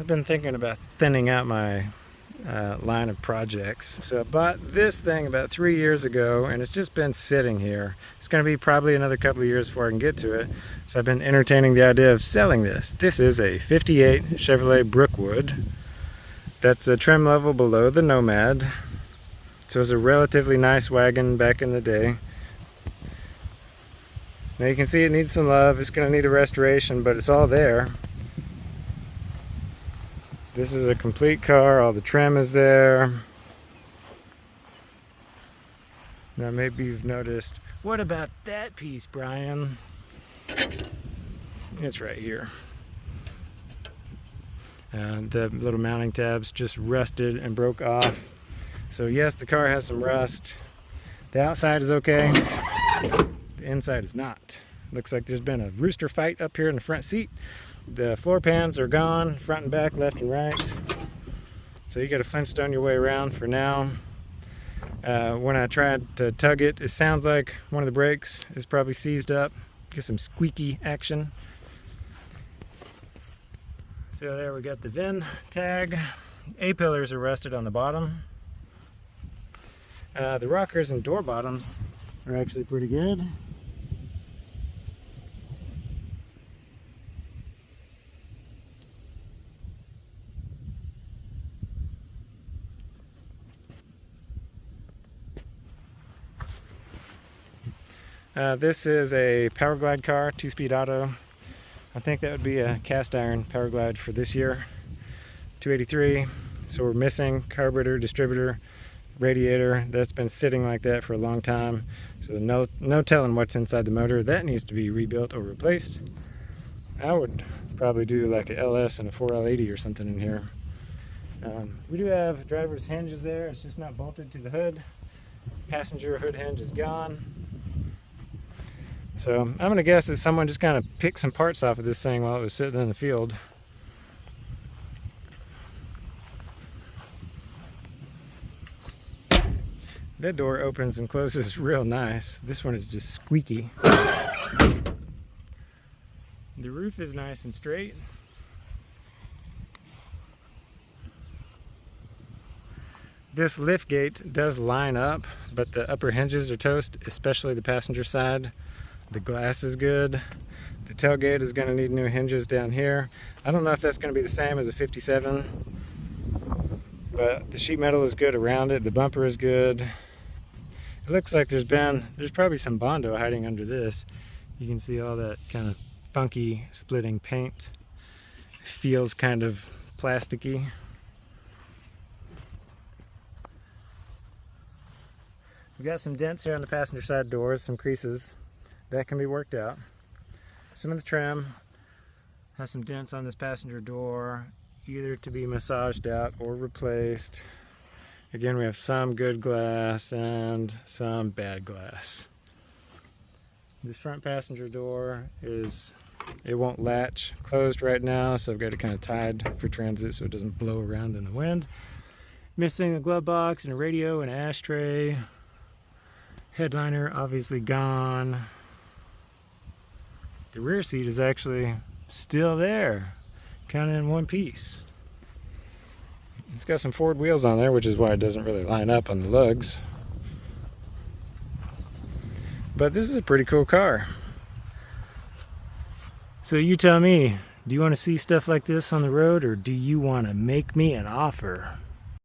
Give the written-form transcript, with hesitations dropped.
I've been thinking about thinning out my line of projects. So I bought this thing about 3 years ago, and it's just been sitting here. It's going to be probably another couple of years before I can get to it. So I've been entertaining the idea of selling this. This is a 58 Chevrolet Brookwood. That's a trim level below the Nomad. So it's a relatively nice wagon back in the day. Now you can see it needs some love. It's going to need a restoration, but it's all there. This is a complete car. All the trim is there. Now maybe you've noticed, what about that piece, Brian? It's right here. The little mounting tabs just rusted and broke off. So yes, the car has some rust. The outside is okay. The inside is not. Looks like there's been a rooster fight up here in the front seat. The floor pans are gone, front and back, left and right. So you got to Flintstone your way around for now. When I tried to tug it, it sounds like one of the brakes is probably seized up. Get some squeaky action. So there we got the VIN tag. A-pillars are rusted on the bottom. The rockers and door bottoms are actually pretty good. This is a Power Glide car, 2-speed auto. I think that would be a cast iron Power Glide for this year. 283, so we're missing carburetor, distributor, radiator. That's been sitting like that for a long time. So no telling what's inside the motor. That needs to be rebuilt or replaced. I would probably do like a LS and a 4L80 or something in here. We do have driver's hinges there. It's just not bolted to the hood. Passenger hood hinge is gone. So I'm going to guess that someone just kind of picked some parts off of this thing while it was sitting in the field. That door opens and closes real nice. This one is just squeaky. The roof is nice and straight. This lift gate does line up, but the upper hinges are toast, especially the passenger side. The glass is good. The tailgate is going to need new hinges down here. I don't know if that's going to be the same as a 57, but the sheet metal is good around it. The bumper is good. It looks like there's probably some Bondo hiding under this. You can see all that kind of funky splitting paint. It feels kind of plasticky. We've got some dents here on the passenger side doors, some creases. That can be worked out. Some of the trim has some dents on this passenger door, either to be massaged out or replaced. Again, we have some good glass and some bad glass. This front passenger door it won't latch closed right now, so I've got it kind of tied for transit so it doesn't blow around in the wind. Missing a glove box and a radio and an ashtray. Headliner obviously gone. The rear seat is actually still there, kind of in one piece. It's got some Ford wheels on there, which is why it doesn't really line up on the lugs. But this is a pretty cool car. So you tell me, do you want to see stuff like this on the road, or do you want to make me an offer?